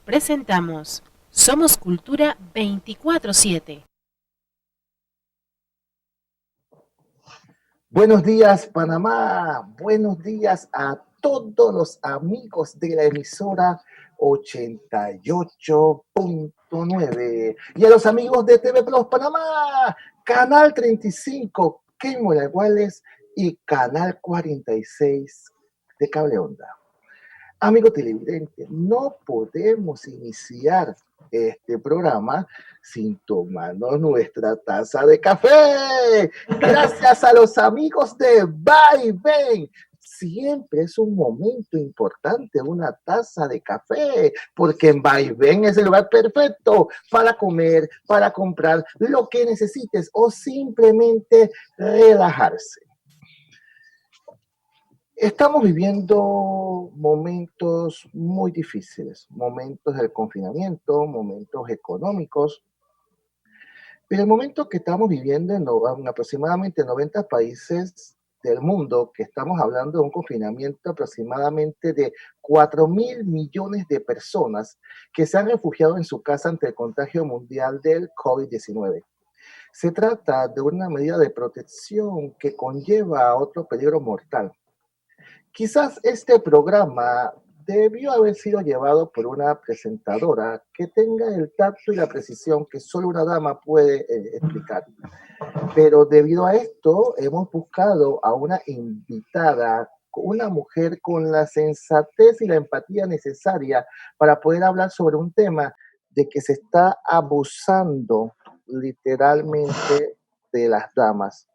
Presentamos Somos Cultura 24/7. Buenos días, Panamá. Buenos días a todos los amigos de la emisora 88.9 y a los amigos de TV Plus Panamá, Canal 35, Kenmo Iguales y Canal 46 de Cable Onda. Amigo televidente, no podemos iniciar este programa sin tomarnos nuestra taza de café. Gracias a los amigos de Vaivén. Siempre es un momento importante una taza de café, porque en Vaivén es el lugar perfecto para comer, para comprar lo que necesites o simplemente relajarse. Estamos viviendo momentos muy difíciles, momentos del confinamiento, momentos económicos, pero el momento que estamos viviendo en aproximadamente 90 países del mundo, que estamos hablando de un confinamiento aproximadamente de 4.000 millones de personas que se han refugiado en su casa ante el contagio mundial del COVID-19. Se trata de una medida de protección que conlleva a otro peligro mortal. Quizás este programa debió haber sido llevado por una presentadora que tenga el tacto y la precisión que solo una dama puede explicar. Pero debido a esto, hemos buscado a una invitada, una mujer con la sensatez y la empatía necesaria para poder hablar sobre un tema de que se está abusando literalmente de las damas.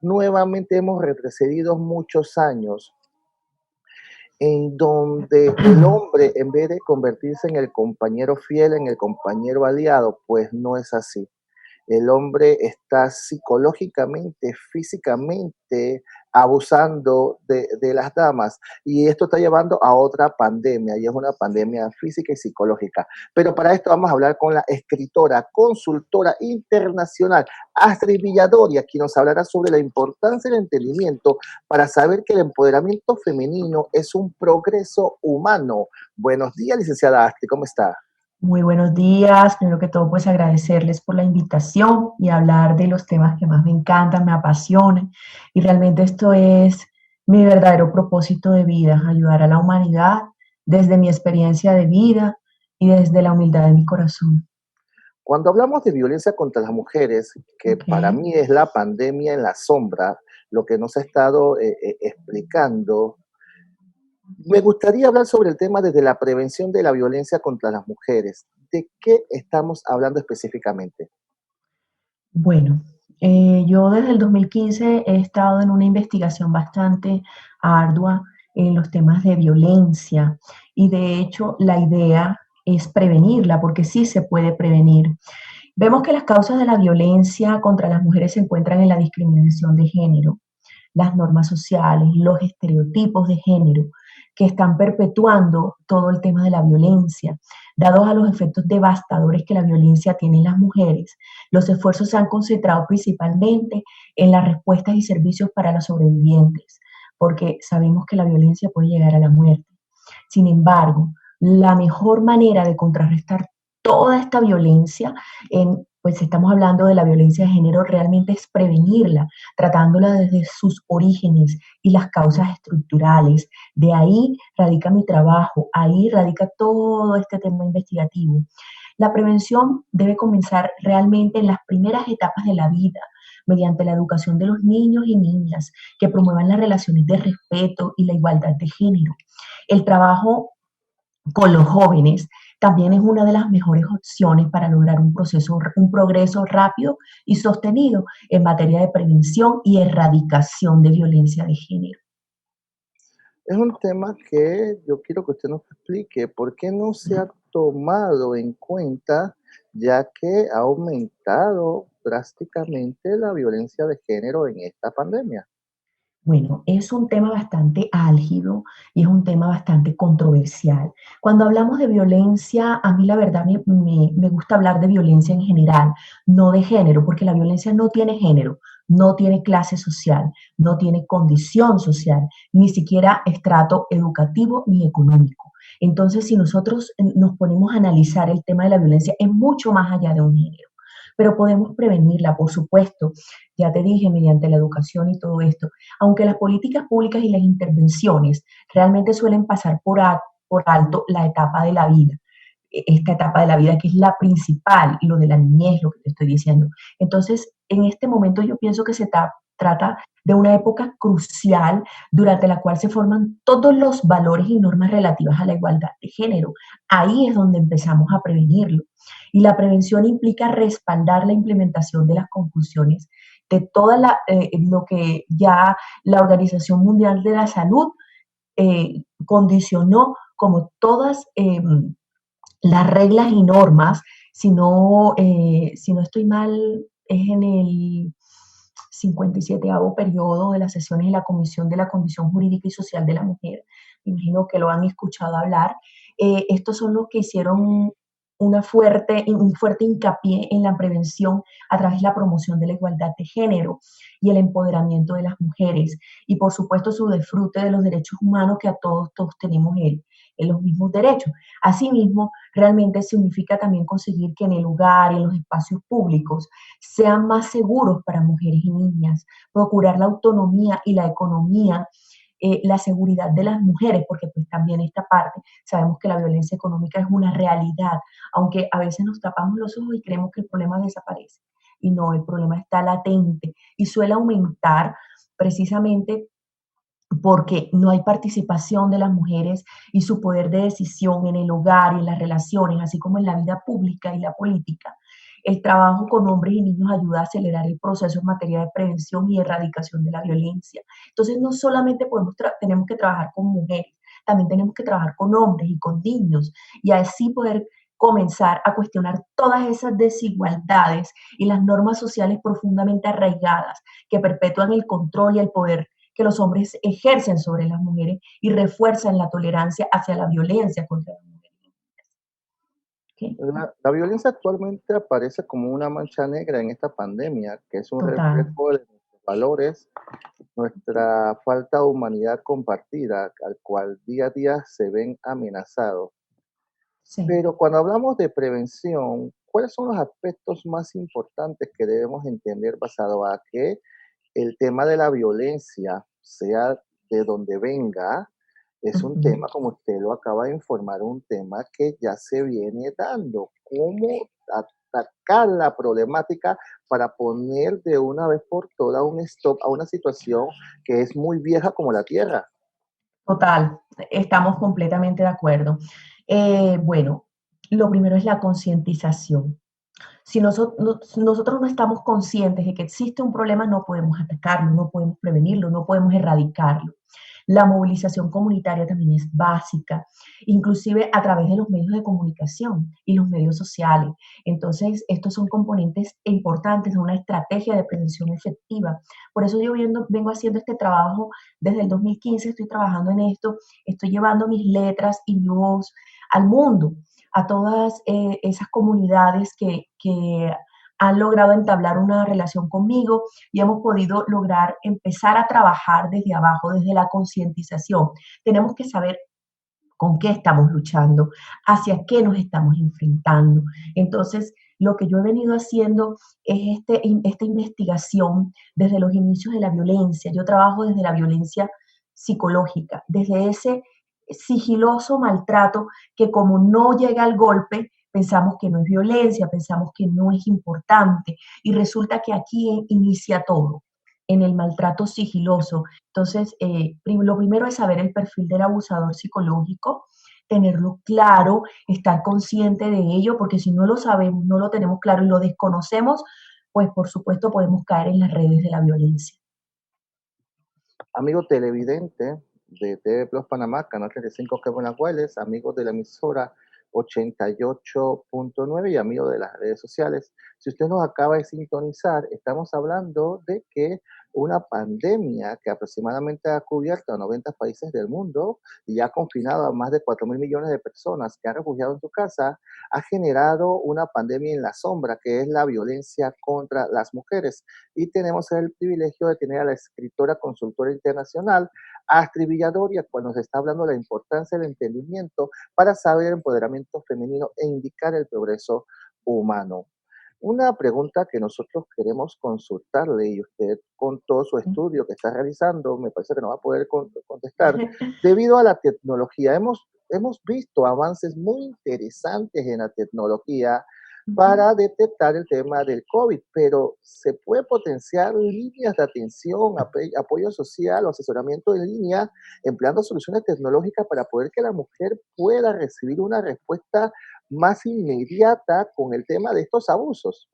Nuevamente hemos retrocedido muchos años en donde el hombre, en vez de convertirse en el compañero fiel, en el compañero aliado, pues no es así. El hombre está psicológicamente, físicamente abusando de las damas y esto está llevando a otra pandemia y es una pandemia física y psicológica. Pero para esto vamos a hablar con la escritora, consultora internacional Astrid Villadoria, quien nos hablará sobre la importancia del entendimiento para saber que el empoderamiento femenino es un progreso humano. Buenos días, licenciada Astrid, ¿cómo está? Muy buenos días. Primero que todo, pues agradecerles por la invitación y hablar de los temas que más me encantan, me apasionan. Y realmente esto es mi verdadero propósito de vida, ayudar a la humanidad desde mi experiencia de vida y desde la humildad de mi corazón. Cuando hablamos de violencia contra las mujeres, que para mí es la pandemia en la sombra, lo que nos ha estado explicando, me gustaría hablar sobre el tema desde la prevención de la violencia contra las mujeres. ¿De qué estamos hablando específicamente? Bueno, yo desde el 2015 he estado en una investigación bastante ardua en los temas de violencia y de hecho la idea es prevenirla porque sí se puede prevenir. Vemos que las causas de la violencia contra las mujeres se encuentran en la discriminación de género, las normas sociales, los estereotipos de género que están perpetuando todo el tema de la violencia. Dados a los efectos devastadores que la violencia tiene en las mujeres, los esfuerzos se han concentrado principalmente en las respuestas y servicios para los sobrevivientes, porque sabemos que la violencia puede llegar a la muerte. Sin embargo, la mejor manera de contrarrestar toda esta violencia, pues estamos hablando de la violencia de género, realmente es prevenirla, tratándola desde sus orígenes y las causas estructurales. De ahí radica mi trabajo, ahí radica todo este tema investigativo. La prevención debe comenzar realmente en las primeras etapas de la vida, mediante la educación de los niños y niñas que promuevan las relaciones de respeto y la igualdad de género. El trabajo con los jóvenes también es una de las mejores opciones para lograr un progreso rápido y sostenido en materia de prevención y erradicación de violencia de género. Es un tema que yo quiero que usted nos explique por qué no se ha tomado en cuenta, ya que ha aumentado drásticamente la violencia de género en esta pandemia. Bueno, es un tema bastante álgido y es un tema bastante controversial. Cuando hablamos de violencia, a mí la verdad me gusta hablar de violencia en general, no de género, porque la violencia no tiene género. no tiene clase social, no tiene condición social, ni siquiera estrato educativo ni económico. Entonces, si nosotros nos ponemos a analizar el tema de la violencia, es mucho más allá de un género, pero podemos prevenirla, por supuesto, ya te dije, mediante la educación y todo esto, aunque las políticas públicas y las intervenciones realmente suelen pasar por alto la etapa de la vida, esta etapa de la vida que es la principal, lo de la niñez, lo que te estoy diciendo. Entonces, en este momento yo pienso que trata de una época crucial durante la cual se forman todos los valores y normas relativas a la igualdad de género. Ahí es donde empezamos a prevenirlo. Y la prevención implica respaldar la implementación de las conclusiones de lo que ya la Organización Mundial de la Salud condicionó como todas las reglas y normas, si no estoy mal, es en el 57º periodo de las sesiones de la Comisión de la Condición Jurídica y Social de la Mujer. Me imagino que lo han escuchado hablar. Estos son los que hicieron un fuerte hincapié en la prevención a través de la promoción de la igualdad de género y el empoderamiento de las mujeres y por supuesto su disfrute de los derechos humanos que a todos tenemos en los mismos derechos. Asimismo, realmente significa también conseguir que en el hogar y en los espacios públicos sean más seguros para mujeres y niñas, procurar la autonomía y la economía, la seguridad de las mujeres, porque pues también esta parte, sabemos que la violencia económica es una realidad, aunque a veces nos tapamos los ojos y creemos que el problema desaparece. Y no, el problema está latente y suele aumentar precisamente porque no hay participación de las mujeres y su poder de decisión en el hogar y en las relaciones, así como en la vida pública y la política. El trabajo con hombres y niños ayuda a acelerar el proceso en materia de prevención y erradicación de la violencia. Entonces, no solamente tenemos que trabajar con mujeres, también tenemos que trabajar con hombres y con niños y así poder comenzar a cuestionar todas esas desigualdades y las normas sociales profundamente arraigadas que perpetúan el control y el poder que los hombres ejercen sobre las mujeres y refuerzan la tolerancia hacia la violencia contra las mujeres. ¿Okay? La violencia actualmente aparece como una mancha negra en esta pandemia, que es un Total, reflejo de nuestros valores, nuestra falta de humanidad compartida, al cual día a día se ven amenazados. sí. Pero cuando hablamos de prevención, ¿cuáles son los aspectos más importantes que debemos entender basado a que el tema de la violencia, sea de donde venga, es un Ujú. tema, como usted lo acaba de informar, un tema que ya se viene dando? ¿Cómo atacar la problemática para poner de una vez por todas un stop a una situación que es muy vieja como la Tierra? Total, estamos completamente de acuerdo. Bueno, lo primero es la concientización. Si nosotros no estamos conscientes de que existe un problema, no podemos atacarlo, no podemos prevenirlo, no podemos erradicarlo. La movilización comunitaria también es básica, inclusive a través de los medios de comunicación y los medios sociales. Entonces, estos son componentes importantes de una estrategia de prevención efectiva. Por eso vengo haciendo este trabajo desde el 2015, estoy trabajando en esto, estoy llevando mis letras y mi voz al mundo, a todas esas comunidades que han logrado entablar una relación conmigo y hemos podido lograr empezar a trabajar desde abajo, desde la concientización. Tenemos que saber con qué estamos luchando, hacia qué nos estamos enfrentando. Entonces, lo que yo he venido haciendo es esta investigación desde los inicios de la violencia. Yo trabajo desde la violencia psicológica, desde ese sigiloso maltrato que como no llega al golpe, pensamos que no es violencia, pensamos que no es importante y resulta que aquí inicia todo, en el maltrato sigiloso. Entonces, lo primero es saber el perfil del abusador psicológico, tenerlo claro, estar consciente de ello, porque si no lo sabemos, no lo tenemos claro y lo desconocemos, pues por supuesto podemos caer en las redes de la violencia. Amigo televidente de TV Plus Panamá, Canal 35 que Buenaguales, amigos de la emisora 88.9 y amigos de las redes sociales. Si usted nos acaba de sintonizar, estamos hablando de que una pandemia que aproximadamente ha cubierto a 90 países del mundo y ha confinado a más de 4.000 millones de personas que han refugiado en su casa, ha generado una pandemia en la sombra, que es la violencia contra las mujeres. Y tenemos el privilegio de tener a la escritora consultora internacional, Astrid Villadoria, cuando nos está hablando de la importancia del entendimiento para saber el empoderamiento femenino e indicar el progreso humano. Una pregunta que nosotros queremos consultarle y usted con todo su estudio que está realizando, me parece que no va a poder contestar. Debido a la tecnología, hemos visto avances muy interesantes en la tecnología para detectar el tema del COVID, pero se puede potenciar líneas de atención, apoyo social o asesoramiento en línea, empleando soluciones tecnológicas para poder que la mujer pueda recibir una respuesta más inmediata con el tema de estos abusos.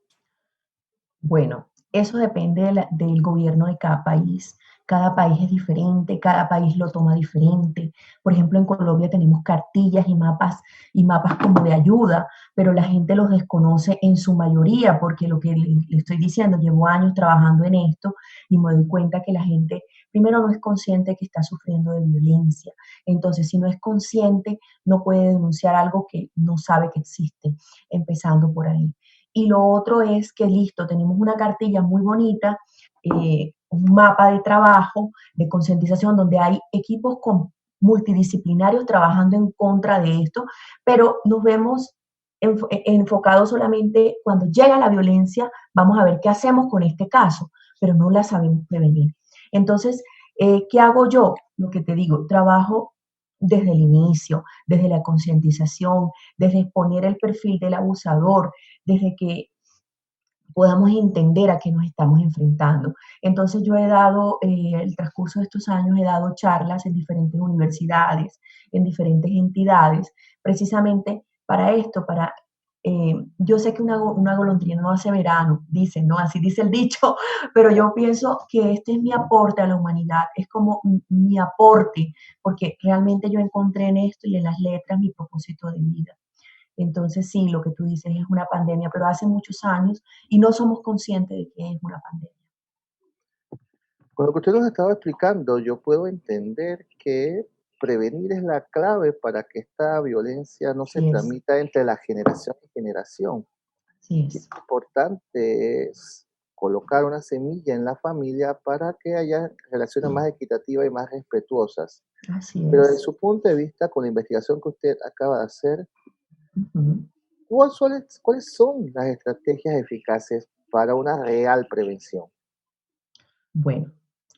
Bueno, eso depende del gobierno de cada país. Cada país es diferente, cada país lo toma diferente. Por ejemplo, en Colombia tenemos cartillas y mapas como de ayuda, pero la gente los desconoce en su mayoría, porque lo que le estoy diciendo, llevo años trabajando en esto y me doy cuenta que la gente, primero, no es consciente que está sufriendo de violencia. Entonces, si no es consciente, no puede denunciar algo que no sabe que existe, empezando por ahí. Y lo otro es que, listo, tenemos una cartilla muy bonita, un mapa de trabajo, de concientización, donde hay equipos multidisciplinarios trabajando en contra de esto, pero nos vemos enfocados solamente cuando llega la violencia, vamos a ver qué hacemos con este caso, pero no la sabemos prevenir. Entonces, ¿qué hago yo? Lo que te digo, trabajo desde el inicio, desde la concientización, desde exponer el perfil del abusador, desde que podamos entender a qué nos estamos enfrentando. Entonces yo he dado, el transcurso de estos años, he dado charlas en diferentes universidades, en diferentes entidades, precisamente para esto, yo sé que una golondrina no hace verano, dicen, ¿no? Así dice el dicho, pero yo pienso que este es mi aporte a la humanidad, es como mi aporte, porque realmente yo encontré en esto y en las letras mi propósito de vida. Entonces, sí, lo que tú dices es una pandemia, pero hace muchos años y no somos conscientes de que es una pandemia. Con lo que usted nos estaba explicando, yo puedo entender que prevenir es la clave para que esta violencia no se Así es, tramita entre la generación y generación. así Y es, lo importante es colocar una semilla en la familia para que haya relaciones más equitativas y más respetuosas. así Pero desde es. su punto de vista, con la investigación que usted acaba de hacer, Ujú. cuáles son las estrategias eficaces para una real prevención? Bueno,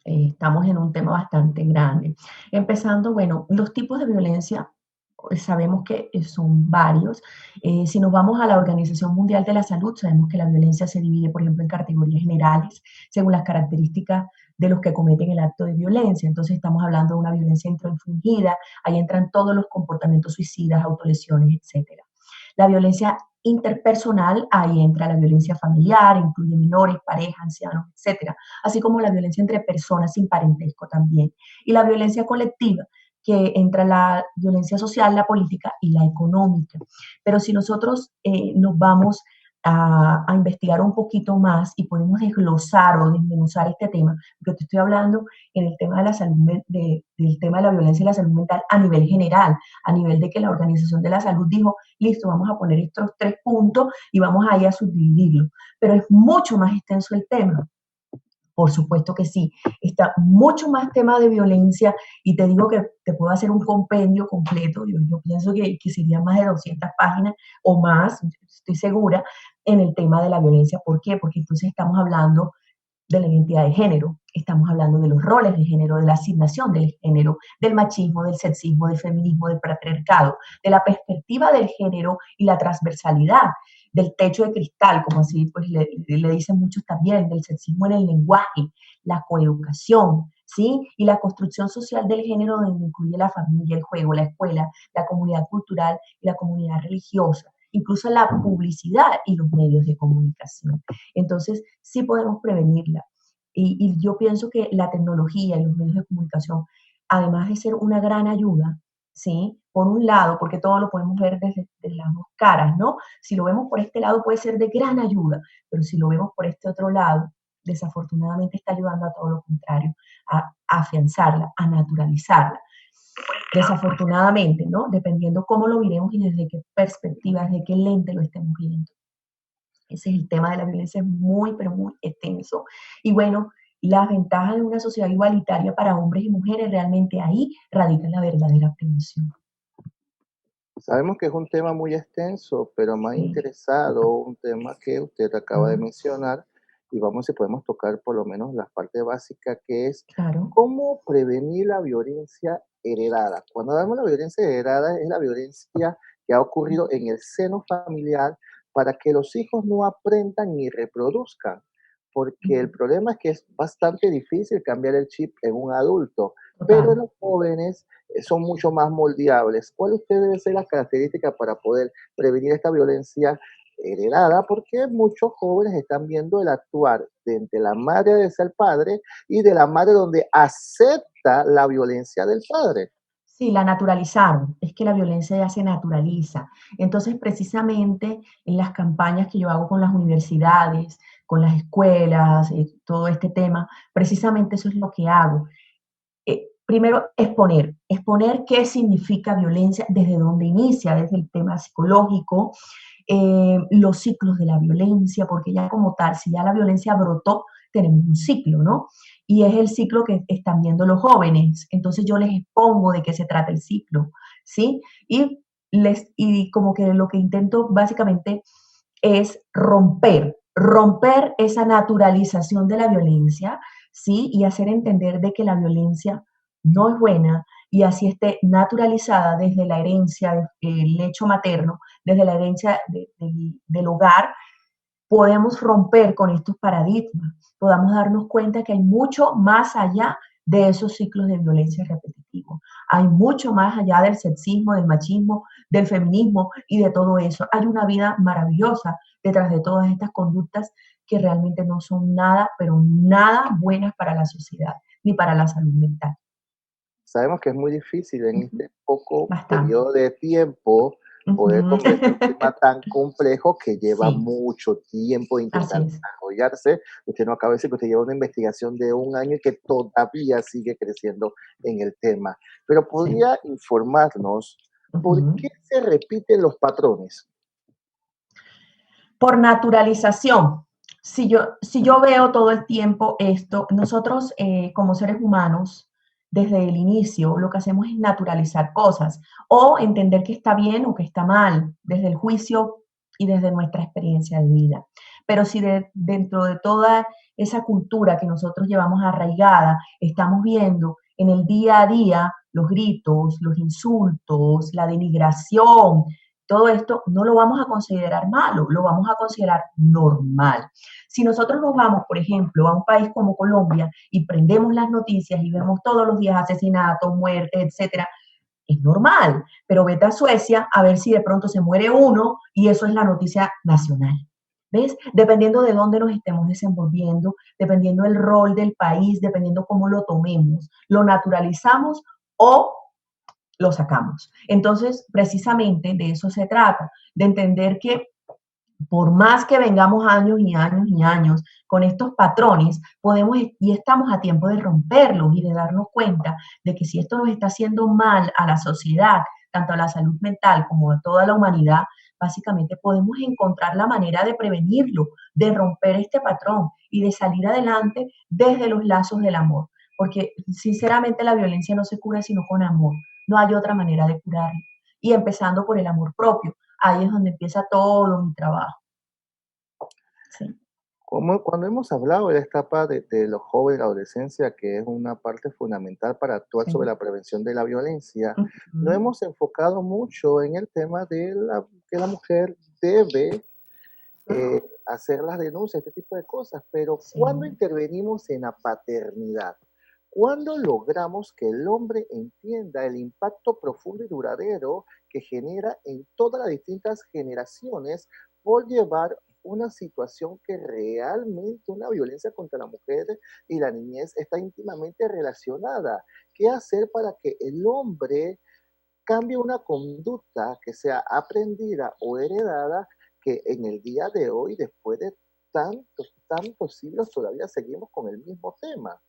estamos en un tema bastante grande. Empezando, bueno, los tipos de violencia sabemos que son varios. Si nos vamos a la Organización Mundial de la Salud, sabemos que la violencia se divide, por ejemplo, en categorías generales, según las características de los que cometen el acto de violencia. Entonces, estamos hablando de una violencia intrainfligida, ahí entran todos los comportamientos suicidas, autolesiones, etcétera. La violencia interpersonal, ahí entra la violencia familiar, incluye menores, parejas, ancianos, etcétera, así como la violencia entre personas sin parentesco también. Y la violencia colectiva, que entra la violencia social, la política y la económica. Pero si nosotros nos vamos investigar un poquito más y podemos desglosar o desmenuzar este tema, porque te estoy hablando en el tema de la salud, del tema de la violencia y la salud mental a nivel general, a nivel de que la Organización de la Salud dijo, listo, vamos a poner estos 3 puntos y vamos ahí a subdividirlo. Pero es mucho más extenso el tema. Por supuesto que sí, está mucho más tema de violencia y te digo que te puedo hacer un compendio completo, yo pienso que serían más de 200 páginas o más, estoy segura, en el tema de la violencia. ¿Por qué? Porque entonces estamos hablando de la identidad de género, estamos hablando de los roles de género, de la asignación del género, del machismo, del sexismo, del feminismo, del patriarcado, de la perspectiva del género y la transversalidad, del techo de cristal, como así pues le dicen muchos también, del sexismo en el lenguaje, la coeducación, ¿sí? Y la construcción social del género donde incluye la familia, el juego, la escuela, la comunidad cultural y la comunidad religiosa, incluso la publicidad y los medios de comunicación. Entonces, sí podemos prevenirla. Y yo pienso que la tecnología y los medios de comunicación, además de ser una gran ayuda, ¿sí? Por un lado, porque todo lo podemos ver desde las dos caras, ¿no? Si lo vemos por este lado puede ser de gran ayuda, pero si lo vemos por este otro lado, desafortunadamente está ayudando a todo lo contrario, a afianzarla, a naturalizarla. Desafortunadamente, ¿no? Dependiendo cómo lo miremos y desde qué perspectiva, desde qué lente lo estemos viendo. Ese es el tema de la violencia, es muy, pero muy extenso. Y bueno, las ventajas de una sociedad igualitaria para hombres y mujeres, realmente ahí radica la verdadera prevención. Sabemos que es un tema muy extenso, pero me ha Sí, interesado un tema que usted acaba de mencionar y vamos si podemos tocar por lo menos la parte básica que es claro. cómo prevenir la violencia heredada. Cuando hablamos de la violencia heredada es la violencia que ha ocurrido en el seno familiar para que los hijos no aprendan ni reproduzcan, porque el problema es que es bastante difícil cambiar el chip en un adulto, pero en Total. los jóvenes son mucho más moldeables. ¿Cuál usted debe ser las características para poder prevenir esta violencia heredada? Porque muchos jóvenes están viendo el actuar de la madre de ser padre y de la madre donde acepta la violencia del padre. Sí, la naturalizaron, es que la violencia ya se naturaliza. Entonces, precisamente en las campañas que yo hago con las universidades, con las escuelas, todo este tema, precisamente eso es lo que hago. Primero, exponer qué significa violencia, desde dónde inicia, desde el tema psicológico, los ciclos de la violencia, porque ya como tal, si ya la violencia brotó, tenemos un ciclo, ¿no? Y es el ciclo que están viendo los jóvenes. Entonces yo les expongo de qué se trata el ciclo, ¿sí? Y como que lo que intento básicamente es romper esa naturalización de la violencia, ¿sí? Y hacer entender de que la violencia no es buena y así esté naturalizada desde la herencia, el lecho materno, desde la herencia del hogar, podemos romper con estos paradigmas, podamos darnos cuenta que hay mucho más allá de esos ciclos de violencia repetitivos. Hay mucho más allá del sexismo, del machismo, del feminismo y de todo eso. Hay una vida maravillosa detrás de todas estas conductas que realmente no son nada, pero nada buenas para la sociedad ni para la salud mental. Sabemos que es muy difícil en este poco Bastante. periodo de tiempo poder Ujú. conversar un tema tan complejo que lleva Sí, mucho tiempo así intentar es. desarrollarse. Usted no acaba de decir que usted lleva una investigación de un año y que todavía sigue creciendo en el tema. Pero Sí. podría informarnos por Ujú. qué se repiten los patrones. Por naturalización. Si yo veo todo el tiempo esto, nosotros como seres humanos, desde el inicio, lo que hacemos es naturalizar cosas o entender que está bien o que está mal, desde el juicio y desde nuestra experiencia de vida. Pero si dentro de toda esa cultura que nosotros llevamos arraigada, estamos viendo en el día a día los gritos, los insultos, la denigración, todo esto no lo vamos a considerar malo, lo vamos a considerar normal. Si nosotros nos vamos, por ejemplo, a un país como Colombia y prendemos las noticias y vemos todos los días asesinatos, muertes, etcétera, es normal, pero vete a Suecia a ver si de pronto se muere uno y eso es la noticia nacional. ¿Ves? Dependiendo de dónde nos estemos desenvolviendo, dependiendo del rol del país, dependiendo cómo lo tomemos, lo naturalizamos o lo sacamos. Entonces, precisamente de eso se trata, de entender que por más que vengamos años y años y años con estos patrones, podemos y estamos a tiempo de romperlos y de darnos cuenta de que si esto nos está haciendo mal a la sociedad, tanto a la salud mental como a toda la humanidad, básicamente podemos encontrar la manera de prevenirlo, de romper este patrón y de salir adelante desde los lazos del amor. Porque sinceramente la violencia no se cura sino con amor. No hay otra manera de curarla. Y empezando por el amor propio. Ahí es donde empieza todo mi trabajo. Sí. Cuando hemos hablado de la etapa de los jóvenes, la adolescencia, que es una parte fundamental para actuar sobre Sí. la prevención de la violencia, no Ujú. hemos enfocado mucho en el tema de que la mujer debe hacer las denuncias, este tipo de cosas, pero Sí, cuando intervenimos en la paternidad, cuando logramos que el hombre entienda el impacto profundo y duradero que genera en todas las distintas generaciones por llevar una situación que realmente una violencia contra la mujer y la niñez está íntimamente relacionada. ¿Qué hacer para que el hombre cambie una conducta que sea aprendida o heredada que en el día de hoy, después de tantos siglos todavía seguimos con el mismo tema.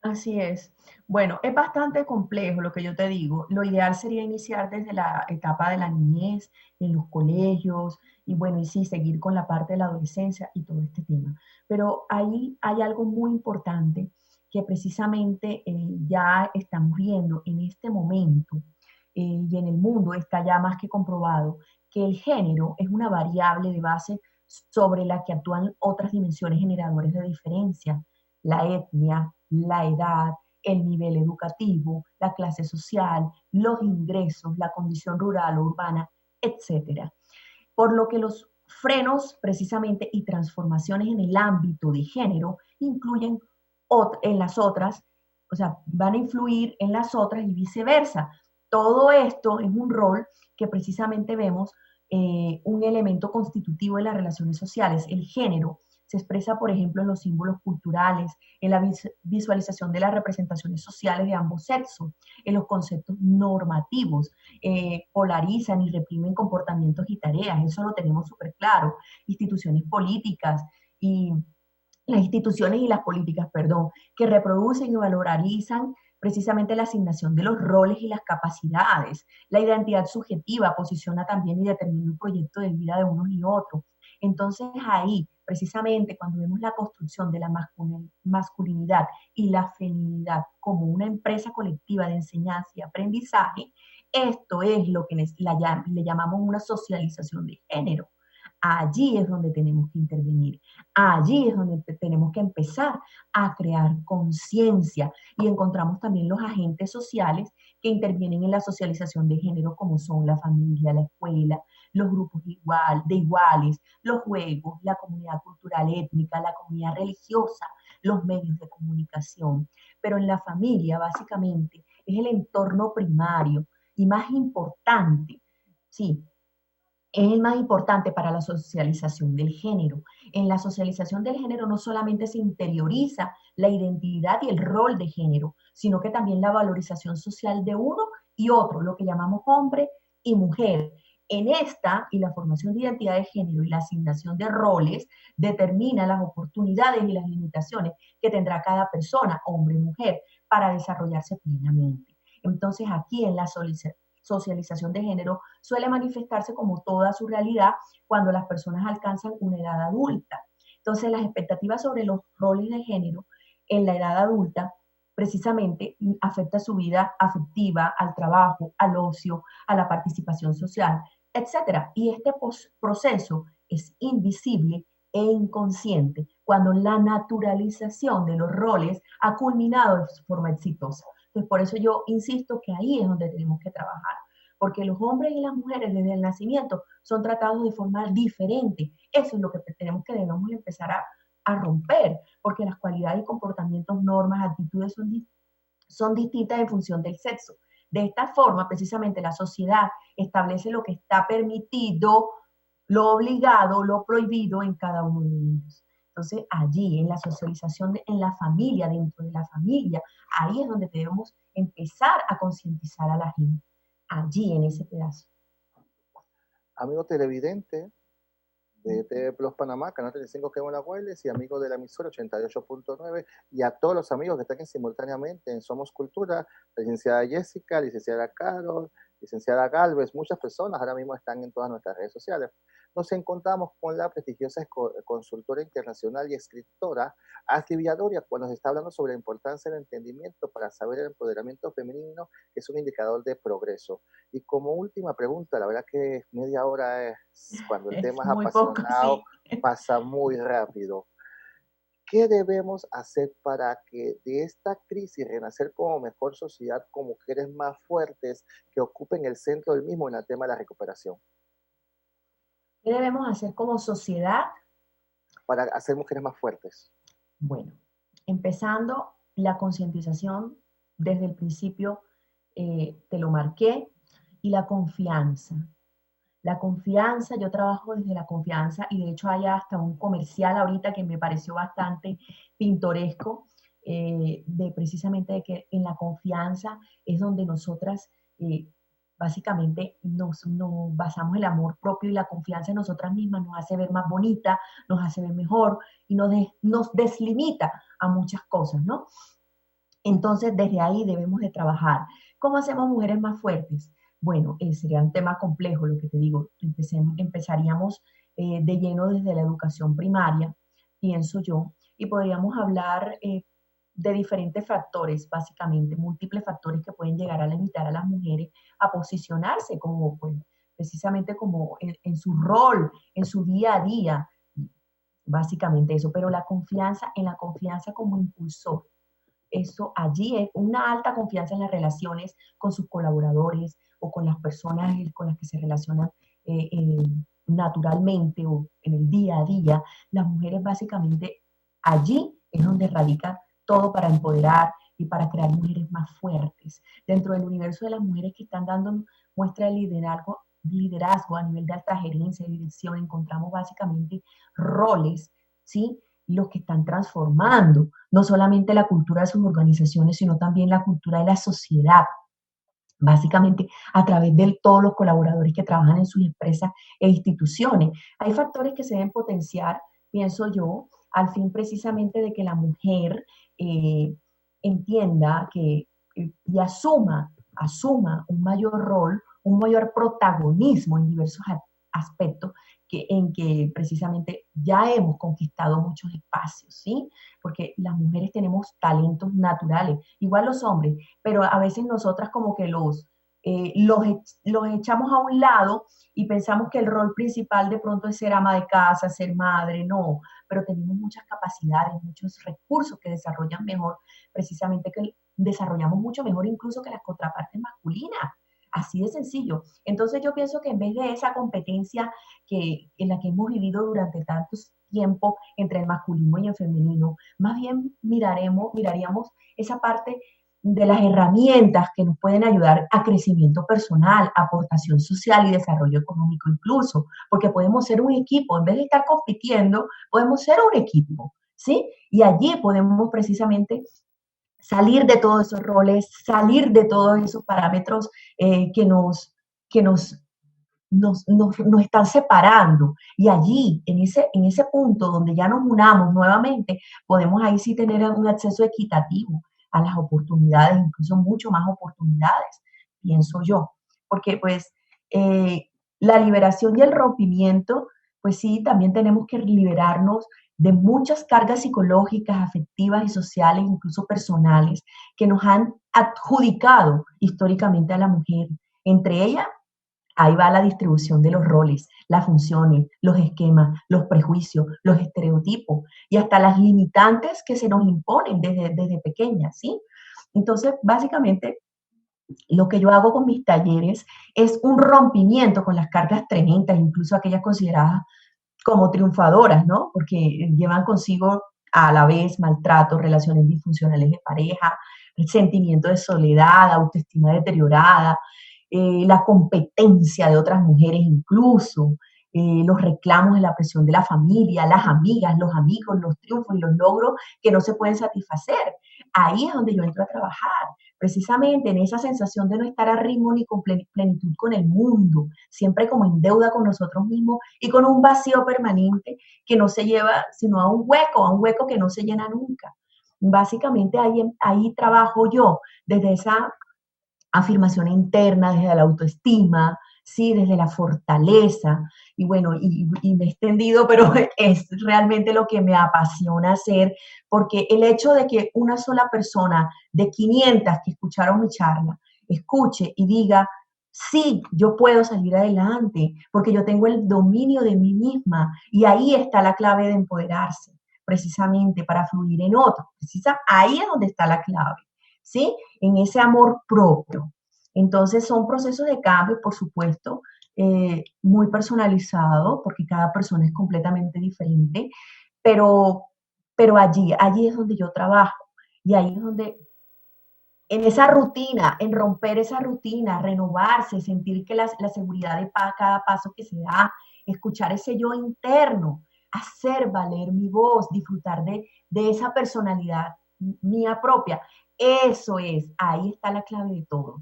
Así es. Bueno, es bastante complejo lo que yo te digo. Lo ideal sería iniciar desde la etapa de la niñez, en los colegios, y bueno, y sí, seguir con la parte de la adolescencia y todo este tema. Pero ahí hay algo muy importante que precisamente ya estamos viendo en este momento y en el mundo está ya más que comprobado que el género es una variable de base sobre la que actúan otras dimensiones generadoras de diferencia, la etnia, la edad, el nivel educativo, la clase social, los ingresos, la condición rural o urbana, etcétera. Por lo que los frenos precisamente y transformaciones en el ámbito de género incluyen en las otras, o sea, van a influir en las otras y viceversa. Todo esto es un rol que precisamente vemos un elemento constitutivo de las relaciones sociales, el género, se expresa, por ejemplo, en los símbolos culturales, en la visualización de las representaciones sociales de ambos sexos, en los conceptos normativos, polarizan y reprimen comportamientos y tareas, eso lo tenemos súper claro, instituciones políticas y las instituciones y las políticas, perdón, que reproducen y valorizan precisamente la asignación de los roles y las capacidades. La identidad subjetiva posiciona también y determina el proyecto de vida de unos y otros. Entonces ahí, precisamente cuando vemos la construcción de la masculinidad y la feminidad como una empresa colectiva de enseñanza y aprendizaje, esto es lo que le llamamos una socialización de género. Allí es donde tenemos que intervenir, allí es donde tenemos que empezar a crear conciencia y encontramos también los agentes sociales que intervienen en la socialización de género como son la familia, la escuela, los grupos de iguales, los juegos, la comunidad cultural étnica, la comunidad religiosa, los medios de comunicación. Pero en la familia básicamente es el entorno primario y más importante, sí, es el más importante para la socialización del género. En la socialización del género no solamente se interioriza la identidad y el rol de género, sino que también la valorización social de uno y otro, lo que llamamos hombre y mujer. En esta y la formación de identidad de género y la asignación de roles determina las oportunidades y las limitaciones que tendrá cada persona, hombre y mujer, para desarrollarse plenamente. Entonces aquí en la socialización de género suele manifestarse como toda su realidad cuando las personas alcanzan una edad adulta. Entonces, las expectativas sobre los roles de género en la edad adulta precisamente afecta su vida afectiva, al trabajo, al ocio, a la participación social, etcétera. Y este proceso es invisible e inconsciente cuando la naturalización de los roles ha culminado de forma exitosa. Entonces, por eso yo insisto que ahí es donde tenemos que trabajar, porque los hombres y las mujeres desde el nacimiento son tratados de forma diferente. Eso es lo que debemos empezar a romper, porque las cualidades y comportamientos, normas, actitudes son distintas en función del sexo. De esta forma, precisamente, la sociedad establece lo que está permitido, lo obligado, lo prohibido en cada uno de ellos. Entonces, allí, en la socialización, en la familia, dentro de la familia, ahí es donde debemos empezar a concientizar a la gente, allí, en ese pedazo. Amigo televidente de TV Plus Panamá, Canal 35 que la Wireless y amigos de la emisora 88.9 y a todos los amigos que están aquí simultáneamente en Somos Cultura, la licenciada Jessica, licenciada Carol, licenciada Galvez, muchas personas ahora mismo están en todas nuestras redes sociales. Nos encontramos con la prestigiosa consultora internacional y escritora Ashley Villadoria, cuando nos está hablando sobre la importancia del entendimiento para saber el empoderamiento femenino, que es un indicador de progreso. Y como última pregunta, la verdad que media hora es, cuando el tema es apasionado, sí, pasa muy rápido. ¿Qué debemos hacer para que de esta crisis renacer como mejor sociedad, con mujeres más fuertes que ocupen el centro del mismo en el tema de la recuperación? ¿Qué debemos hacer como sociedad? Para hacer mujeres más fuertes. Bueno, empezando la concientización desde el principio, te lo marqué, y la confianza. La confianza, yo trabajo desde la confianza y de hecho hay hasta un comercial ahorita que me pareció bastante pintoresco, de precisamente de que en la confianza es donde nosotras básicamente nos basamos el amor propio y la confianza en nosotras mismas, nos hace ver más bonita, nos hace ver mejor y nos deslimita a muchas cosas, ¿no? Entonces, desde ahí debemos de trabajar. ¿Cómo hacemos mujeres más fuertes? Bueno, sería un tema complejo, lo que te digo. Empezaríamos de lleno desde la educación primaria, pienso yo, y podríamos hablar de diferentes factores, básicamente, múltiples factores que pueden llegar a limitar a las mujeres a posicionarse como, pues, precisamente como en su rol, en su día a día, básicamente eso, pero en la confianza como impulsor, eso allí es una alta confianza en las relaciones con sus colaboradores o con las personas con las que se relacionan eh, eh, naturalmente o en el día a día. Las mujeres básicamente allí es donde radica todo para empoderar y para crear mujeres más fuertes. Dentro del universo de las mujeres que están dando muestra de liderazgo a nivel de alta gerencia y dirección, encontramos básicamente roles, ¿sí? Los que están transformando no solamente la cultura de sus organizaciones, sino también la cultura de la sociedad, básicamente a través de todos los colaboradores que trabajan en sus empresas e instituciones. Hay factores que se deben potenciar, pienso yo, al fin precisamente de que la mujer entienda y asuma un mayor rol, un mayor protagonismo en diversos aspectos en que precisamente ya hemos conquistado muchos espacios, ¿sí? Porque las mujeres tenemos talentos naturales, igual los hombres, pero a veces nosotras como que los echamos a un lado y pensamos que el rol principal de pronto es ser ama de casa, ser madre, no, pero tenemos muchas capacidades, muchos recursos que desarrollan mejor, precisamente que desarrollamos mucho mejor incluso que las contrapartes masculinas. Así de sencillo. Entonces yo pienso que en vez de esa competencia en la que hemos vivido durante tantos tiempo entre el masculino y el femenino, más bien miraríamos esa parte de las herramientas que nos pueden ayudar a crecimiento personal, aportación social y desarrollo económico incluso, porque podemos ser un equipo, en vez de estar compitiendo, podemos ser un equipo, ¿sí? Y allí podemos precisamente salir de todos esos roles, salir de todos esos parámetros que nos están separando. Y allí, en ese punto donde ya nos unamos nuevamente, podemos ahí sí tener un acceso equitativo a las oportunidades, incluso mucho más oportunidades, pienso yo. Porque pues la liberación y el rompimiento, pues sí, también tenemos que liberarnos de muchas cargas psicológicas, afectivas y sociales, incluso personales, que nos han adjudicado históricamente a la mujer. Entre ellas, ahí va la distribución de los roles, las funciones, los esquemas, los prejuicios, los estereotipos y hasta las limitantes que se nos imponen desde pequeñas, ¿sí? Entonces, básicamente, lo que yo hago con mis talleres es un rompimiento con las cargas tremendas, incluso aquellas consideradas como triunfadoras, ¿no? Porque llevan consigo a la vez maltrato, relaciones disfuncionales de pareja, sentimiento de soledad, autoestima deteriorada, la competencia de otras mujeres incluso, los reclamos de la presión de la familia, las amigas, los amigos, los triunfos y los logros que no se pueden satisfacer. Ahí es donde yo entro a trabajar, precisamente en esa sensación de no estar a ritmo ni con plenitud con el mundo, siempre como en deuda con nosotros mismos y con un vacío permanente que no se lleva sino a un hueco que no se llena nunca. Básicamente ahí trabajo yo desde esa afirmación interna, desde la autoestima, ¿sí? Desde la fortaleza. Y bueno, y me he extendido, pero es realmente lo que me apasiona hacer, porque el hecho de que una sola persona de 500 que escucharon mi charla, escuche y diga, sí, yo puedo salir adelante, porque yo tengo el dominio de mí misma, y ahí está la clave de empoderarse, precisamente para fluir en otro. Ahí es donde está la clave, ¿sí? En ese amor propio. Entonces son procesos de cambio, por supuesto, muy personalizado, porque cada persona es completamente diferente, pero, pero allí es donde yo trabajo y ahí es donde, en esa rutina, en romper esa rutina, renovarse, sentir que la seguridad de cada paso que se da, escuchar ese yo interno, hacer valer mi voz, disfrutar de esa personalidad mía propia. Eso es, ahí está la clave de todo.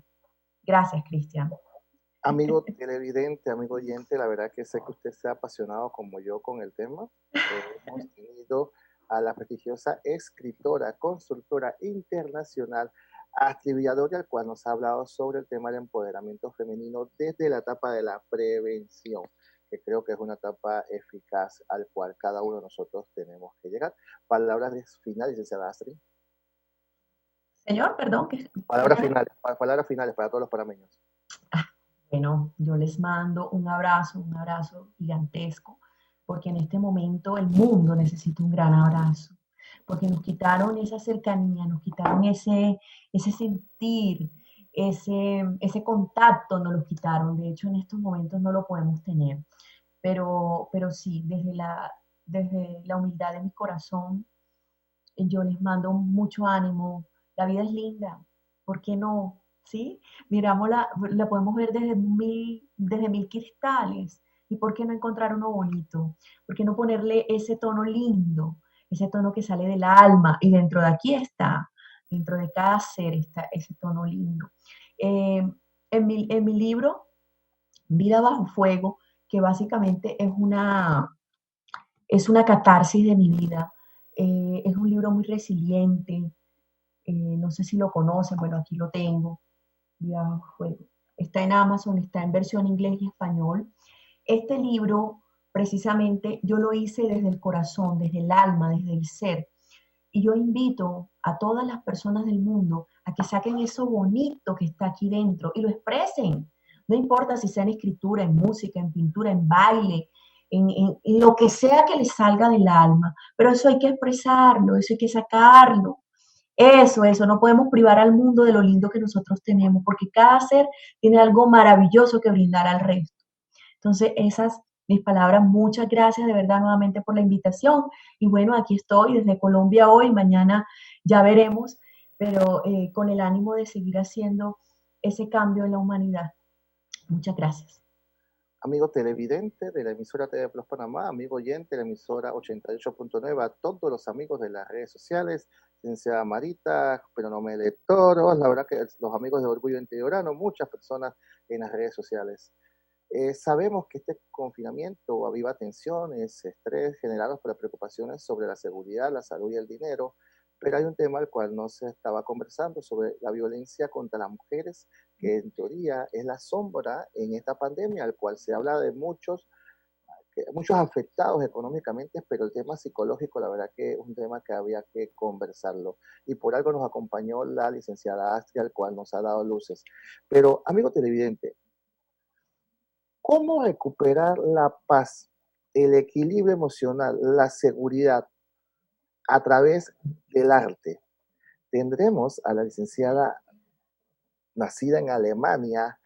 Gracias, Cristian. Amigo televidente, amigo oyente, la verdad que sé que usted se ha apasionado como yo con el tema. Hemos tenido a la prestigiosa escritora, consultora internacional, Astrid al cual nos ha hablado sobre el tema del empoderamiento femenino desde la etapa de la prevención, que creo que es una etapa eficaz al cual cada uno de nosotros tenemos que llegar. Palabras finales, licenciada Astrid. Señor, perdón, Palabras finales para todos los panameños. Bueno, yo les mando un abrazo gigantesco, porque en este momento el mundo necesita un gran abrazo, porque nos quitaron esa cercanía, nos quitaron ese sentir, ese contacto, nos lo quitaron. De hecho, en estos momentos no lo podemos tener, pero sí, desde la humildad de mi corazón, yo les mando mucho ánimo. La vida es linda, ¿por qué no? ¿Sí? Miramos la podemos ver desde mil cristales. ¿Y por qué no encontrar uno bonito? ¿Por qué no ponerle ese tono lindo, ese tono que sale del alma? Y dentro de aquí está, dentro de cada ser está ese tono lindo. Eh, en mi libro, Vida bajo fuego, que básicamente es una catarsis de mi vida. Es un libro muy resiliente. No sé si lo conocen, bueno, aquí lo tengo. Vida bajo fuego. Está en Amazon, está en versión inglés y español. Este libro, precisamente, yo lo hice desde el corazón, desde el alma, desde el ser. Y yo invito a todas las personas del mundo a que saquen eso bonito que está aquí dentro y lo expresen. No importa si sea en escritura, en música, en pintura, en baile, en lo que sea que les salga del alma. Pero eso hay que expresarlo, eso hay que sacarlo. Eso, no podemos privar al mundo de lo lindo que nosotros tenemos, porque cada ser tiene algo maravilloso que brindar al resto. Entonces, esas mis palabras, muchas gracias de verdad nuevamente por la invitación. Y bueno, aquí estoy desde Colombia hoy, mañana ya veremos, pero con el ánimo de seguir haciendo ese cambio en la humanidad. Muchas gracias. Amigo televidente de la emisora TV Plus Panamá, amigo oyente de la emisora 88.9, a todos los amigos de las redes sociales, licenciada Marita, pero no me de Toros, la verdad que los amigos de Orgullo Interiorano, muchas personas en las redes sociales. Sabemos que este confinamiento aviva tensiones, estrés generados por las preocupaciones sobre la seguridad, la salud y el dinero, pero hay un tema al cual no se estaba conversando sobre la violencia contra las mujeres, que en teoría es la sombra en esta pandemia, al cual se habla de muchos afectados económicamente, pero el tema psicológico, la verdad que es un tema que había que conversarlo. Y por algo nos acompañó la licenciada Astrid, al cual nos ha dado luces. Pero, amigo televidente, ¿cómo recuperar la paz, el equilibrio emocional, la seguridad a través del arte? Tendremos a la licenciada nacida en Alemania,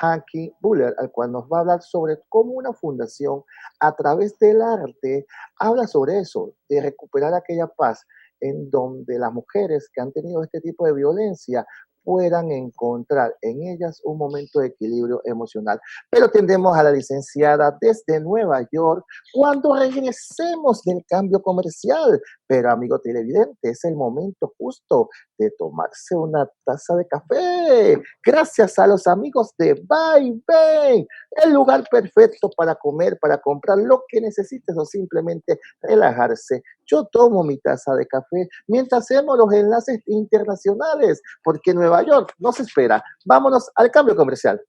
Hanky Buller, al cual nos va a hablar sobre cómo una fundación a través del arte habla sobre eso, de recuperar aquella paz en donde las mujeres que han tenido este tipo de violencia puedan encontrar en ellas un momento de equilibrio emocional. Pero tendremos a la licenciada desde Nueva York cuando regresemos del cambio comercial. Pero, amigo televidente, es el momento justo de tomarse una taza de café. Gracias a los amigos de Bye Bye, el lugar perfecto para comer, para comprar lo que necesites o simplemente relajarse. Yo tomo mi taza de café mientras hacemos los enlaces internacionales, porque Nueva York nos espera. Vámonos al cambio comercial.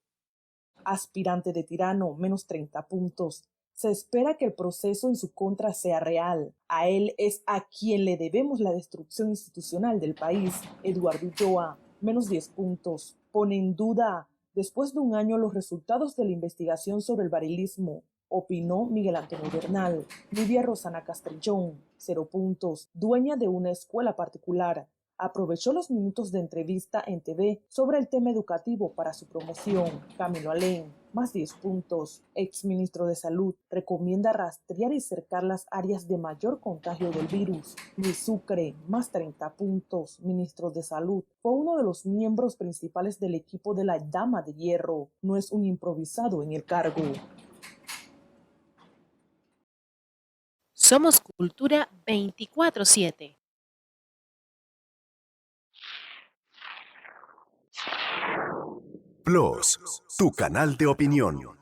Aspirante de tirano, menos 30 puntos. Se espera que el proceso en su contra sea real. A él es a quien le debemos la destrucción institucional del país. Eduardo Ulloa, menos 10 puntos. Pone en duda, después de un año, los resultados de la investigación sobre el barrilismo. Opinó Miguel Antonio Bernal. Lidia Rosana Castrillón, 0 puntos. Dueña de una escuela particular. Aprovechó los minutos de entrevista en TV sobre el tema educativo para su promoción. Camilo Alén, más 10 puntos. Exministro de Salud, recomienda rastrear y cercar las áreas de mayor contagio del virus. Luis Sucre, más 30 puntos. Ministro de Salud, fue uno de los miembros principales del equipo de la Dama de Hierro. No es un improvisado en el cargo. Somos Cultura 24/7. Plus, tu canal de opinión.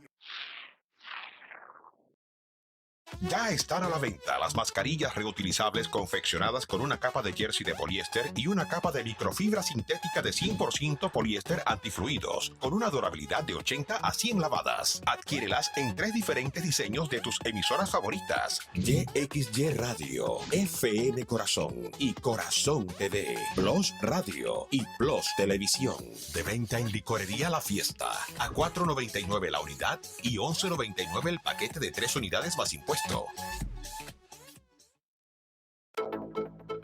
Ya están a la venta las mascarillas reutilizables confeccionadas con una capa de jersey de poliéster y una capa de microfibra sintética de 100% poliéster antifluidos, con una durabilidad de 80 a 100 lavadas. Adquiérelas en 3 diferentes diseños de tus emisoras favoritas: YXY Radio, FN Corazón y Corazón TV, Plus Radio y Plus Televisión. De venta en Licorería La Fiesta, a $4.99 la unidad y $11.99 el paquete de 3 unidades más impuesto.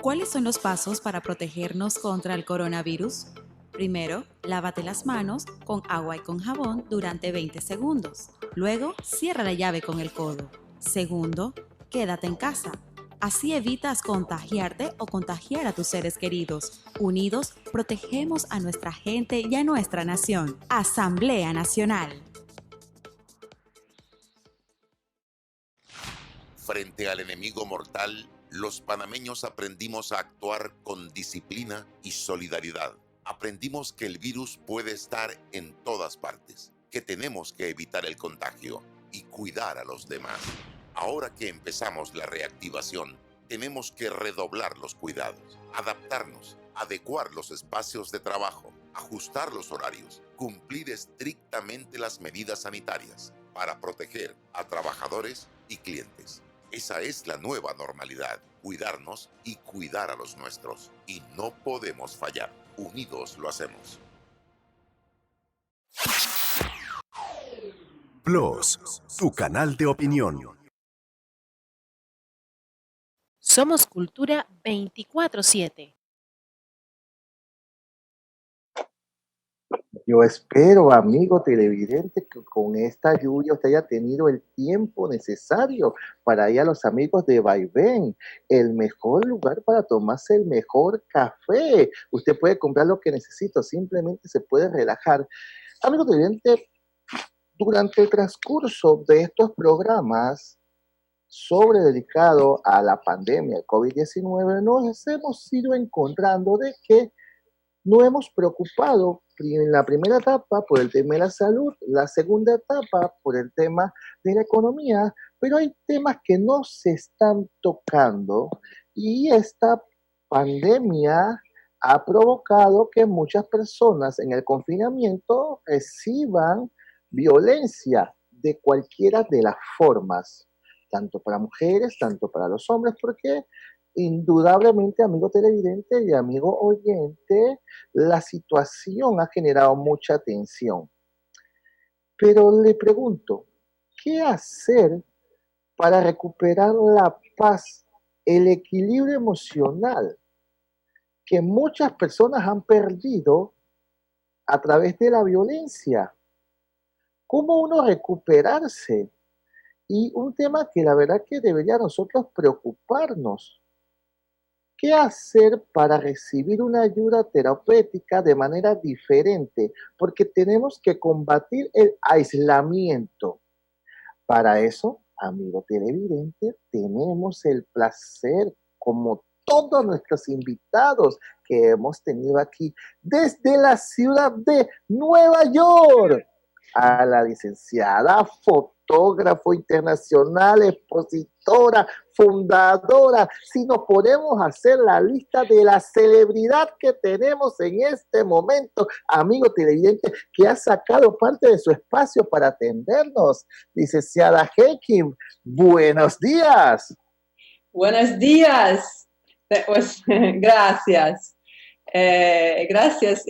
¿Cuáles son los pasos para protegernos contra el coronavirus? Primero, lávate las manos con agua y con jabón durante 20 segundos. Luego, cierra la llave con el codo. Segundo, quédate en casa. Así evitas contagiarte o contagiar a tus seres queridos. Unidos, protegemos a nuestra gente y a nuestra nación. Asamblea Nacional. Frente al enemigo mortal, los panameños aprendimos a actuar con disciplina y solidaridad. Aprendimos que el virus puede estar en todas partes, que tenemos que evitar el contagio y cuidar a los demás. Ahora que empezamos la reactivación, tenemos que redoblar los cuidados, adaptarnos, adecuar los espacios de trabajo, ajustar los horarios, cumplir estrictamente las medidas sanitarias para proteger a trabajadores y clientes. Esa es la nueva normalidad, cuidarnos y cuidar a los nuestros. Y no podemos fallar. Unidos lo hacemos. Plus, tu canal de opinión. Somos Cultura 24/7. Yo espero, amigo televidente, que con esta lluvia usted haya tenido el tiempo necesario para ir a los amigos de Vaivén, el mejor lugar para tomarse el mejor café. Usted puede comprar lo que necesita, simplemente se puede relajar. Amigo televidente, durante el transcurso de estos programas dedicado a la pandemia del COVID-19, nos hemos ido encontrando de que nos hemos preocupado en la primera etapa por el tema de la salud, la segunda etapa por el tema de la economía, pero hay temas que no se están tocando y esta pandemia ha provocado que muchas personas en el confinamiento reciban violencia de cualquiera de las formas, tanto para mujeres, tanto para los hombres, porque indudablemente, amigo televidente y amigo oyente, la situación ha generado mucha tensión. Pero le pregunto, ¿qué hacer para recuperar la paz, el equilibrio emocional que muchas personas han perdido a través de la violencia? ¿Cómo uno recuperarse? Y un tema que la verdad que debería nosotros preocuparnos. ¿Qué hacer para recibir una ayuda terapéutica de manera diferente? Porque tenemos que combatir el aislamiento. Para eso, amigo televidente, tenemos el placer, como todos nuestros invitados que hemos tenido aquí, desde la ciudad de Nueva York, a la licenciada fotógrafo internacional, expositora, fundadora. Si nos ponemos a hacer la lista de la celebridad que tenemos en este momento, amigo televidente, que ha sacado parte de su espacio para atendernos, licenciada Hekim, buenos días. Buenos días. Gracias. Gracias.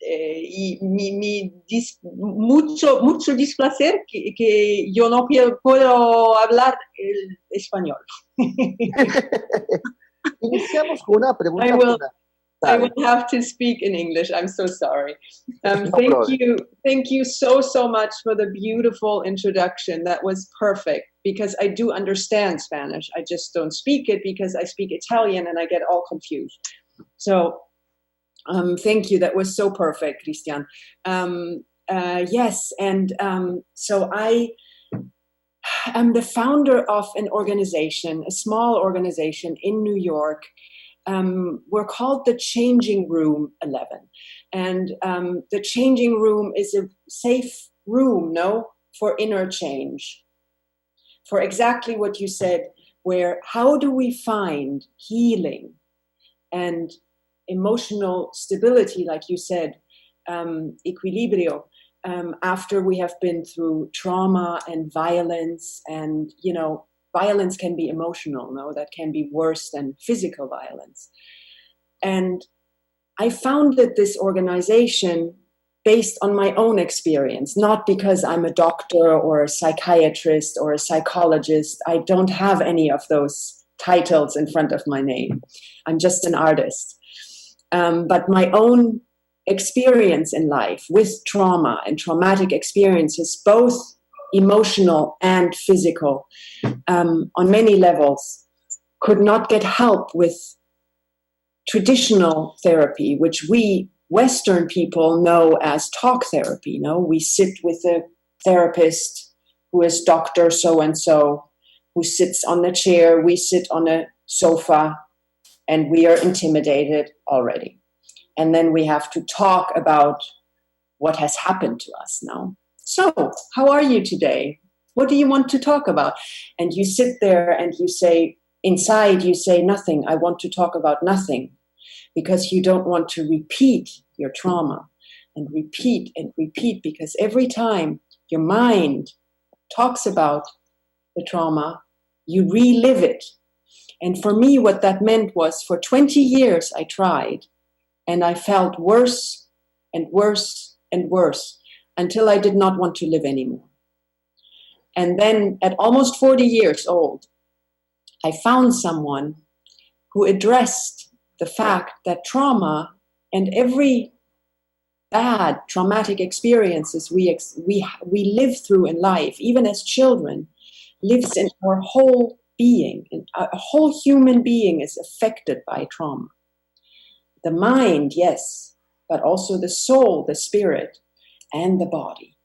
Y mucho displacer que yo no puedo hablar el español. Iniciamos con una pregunta. I will have to speak in English. I'm so sorry. Thank you so much for the beautiful introduction. That was perfect because I do understand Spanish. I just don't speak it because I speak Italian and I get all confused. So thank you. That was so perfect, Christian. Yes, and so I am the founder of an organization, a small organization in New York, we're called the Changing Room 11. And the Changing Room is a safe room, for inner change. For exactly what you said, where how do we find healing and emotional stability, like you said, equilibrio, after we have been through trauma and violence. And, violence can be emotional, that can be worse than physical violence. And I founded this organization based on my own experience, not because I'm a doctor or a psychiatrist or a psychologist. I don't have any of those titles in front of my name. I'm just an artist. But my own experience in life with trauma and traumatic experiences, both emotional and physical, on many levels, could not get help with traditional therapy, which we Western people know as talk therapy. We sit with a therapist who is Dr. So-and-so, who sits on the chair, we sit on a sofa, and we are intimidated already. And then we have to talk about what has happened to us now. So, how are you today? What do you want to talk about? And you sit there and you say, inside you say nothing. I want to talk about nothing, because you don't want to repeat your trauma and repeat, because every time your mind talks about the trauma, you relive it. And for me, what that meant was, for 20 years I tried, and I felt worse and worse and worse until I did not want to live anymore. And then at almost 40 years old, I found someone who addressed the fact that trauma and every bad traumatic experiences we live through in life, even as children, lives in our whole being. And a whole human being is affected by trauma. The mind, yes, but also the soul, the spirit, and the body.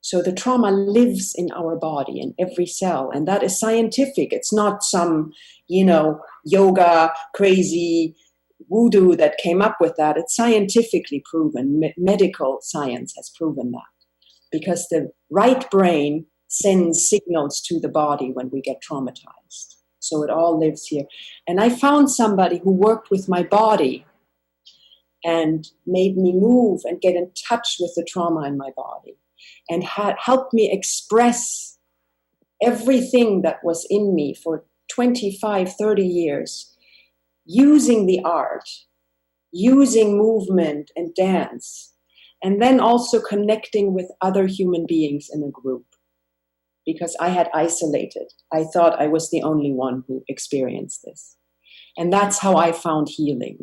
So the trauma lives in our body, in every cell, and that is scientific. It's not some, yoga, crazy voodoo that came up with that. It's scientifically proven. Medical science has proven that, because the right brain sends signals to the body when we get traumatized. So it all lives here. And I found somebody who worked with my body and made me move and get in touch with the trauma in my body, and helped me express everything that was in me for 25, 30 years, using the art, using movement and dance, and then also connecting with other human beings in a group, because I had isolated. I thought I was the only one who experienced this. And that's how I found healing,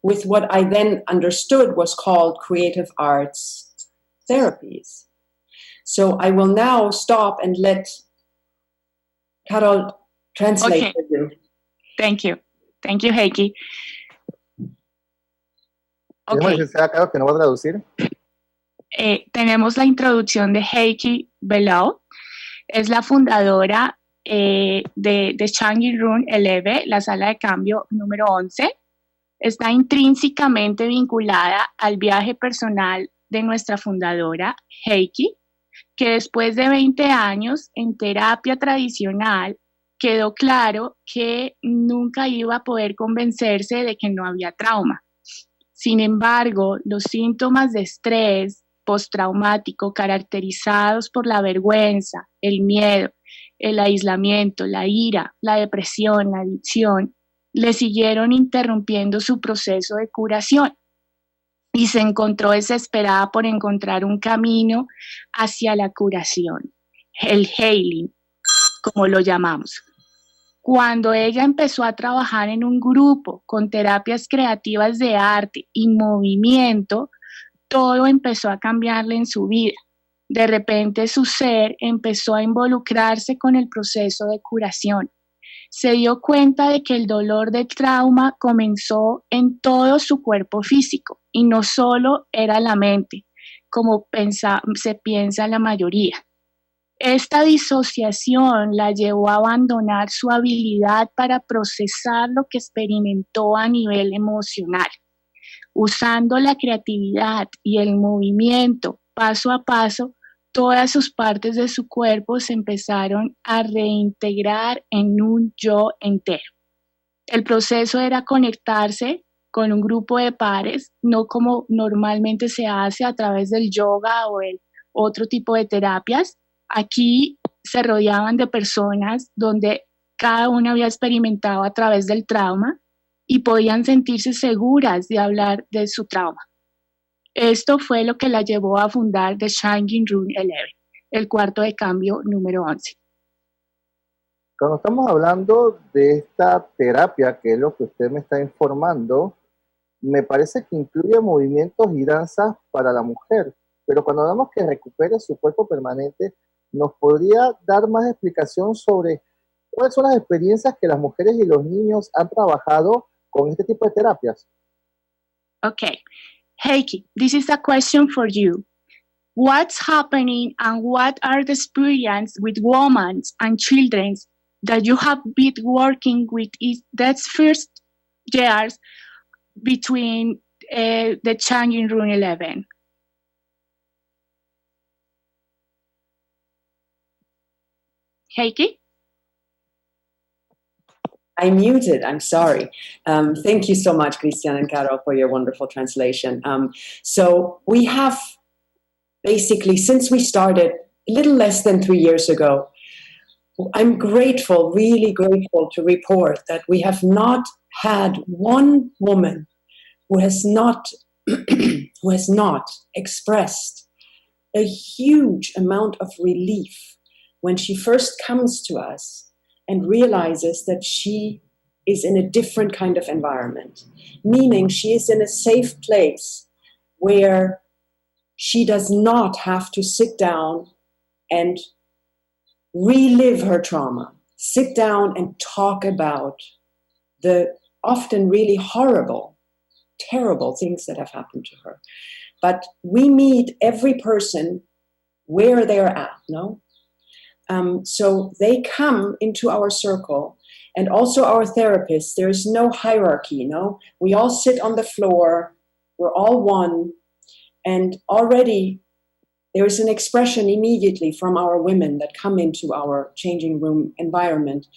with what I then understood was called creative arts therapies. So I will now stop and let Carol translate for you. Thank you. Thank you, Heikki. Okay. Carol, que no va a traducir. Tenemos la introducción de Heikki Below. Es la fundadora de Changing Room 11, la sala de cambio número 11. Está intrínsecamente vinculada al viaje personal de nuestra fundadora, Heikki, que después de 20 años en terapia tradicional quedó claro que nunca iba a poder convencerse de que no había trauma. Sin embargo, los síntomas de estrés postraumático caracterizados por la vergüenza, el miedo, el aislamiento, la ira, la depresión, la adicción, le siguieron interrumpiendo su proceso de curación, y se encontró desesperada por encontrar un camino hacia la curación, el healing, como lo llamamos. Cuando ella empezó a trabajar en un grupo con terapias creativas de arte y movimiento, todo empezó a cambiarle en su vida. De repente su ser empezó a involucrarse con el proceso de curación. Se dio cuenta de que el dolor del trauma comenzó en todo su cuerpo físico y no solo era la mente, como se piensa la mayoría. Esta disociación la llevó a abandonar su habilidad para procesar lo que experimentó a nivel emocional. Usando la creatividad y el movimiento paso a paso, todas sus partes de su cuerpo se empezaron a reintegrar en un yo entero. El proceso era conectarse con un grupo de pares, no como normalmente se hace a través del yoga o el otro tipo de terapias. Aquí se rodeaban de personas donde cada una había experimentado a través del trauma y podían sentirse seguras de hablar de su trauma. Esto fue lo que la llevó a fundar The Changing Room 11, el cuarto de cambio número 11. Cuando estamos hablando de esta terapia, que es lo que usted me está informando, me parece que incluye movimientos y danzas para la mujer, pero cuando hablamos que recupere su cuerpo permanente, ¿nos podría dar más explicación sobre cuáles son las experiencias que las mujeres y los niños han trabajado con este tipo de terapias? Okay. Heikki, this is a question for you. What's happening and what are the experiences with women and children that you have been working with in these first years between the Changing Room 11? Heikki? I'm muted, I'm sorry. Thank you so much, Christian and Carol, for your wonderful translation. So we have basically, since we started a little less than 3 years ago, I'm grateful, really grateful to report that we have not had one woman who has not expressed a huge amount of relief when she first comes to us and realizes that she is in a different kind of environment, meaning she is in a safe place where she does not have to sit down and relive her trauma, sit down and talk about the often really horrible, terrible things that have happened to her. But we meet every person where they're at, no? So they come into our circle, and also our therapists. There's no hierarchy, no? We all sit on the floor, we're all one, and already there's an expression immediately from our women that come into our changing room environment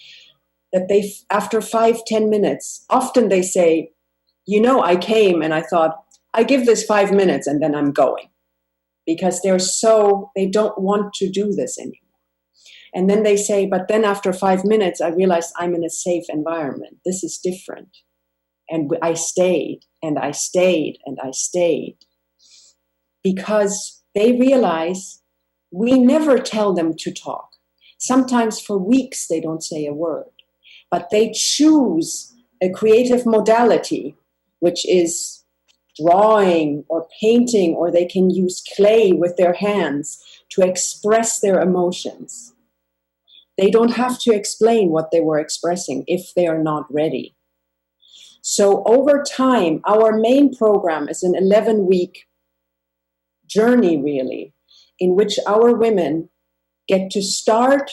that they, after 5-10 minutes, often they say, you know, I came and I thought, I give this 5 minutes and then I'm going, because they don't want to do this anymore. And then they say, but then after 5 minutes, I realized I'm in a safe environment. This is different. And I stayed and I stayed and I stayed, because they realize we never tell them to talk. Sometimes for weeks they don't say a word, but they choose a creative modality, which is drawing or painting, or they can use clay with their hands to express their emotions. They don't have to explain what they were expressing if they are not ready. So over time, our main program is an 11-week journey, really, in which our women get to start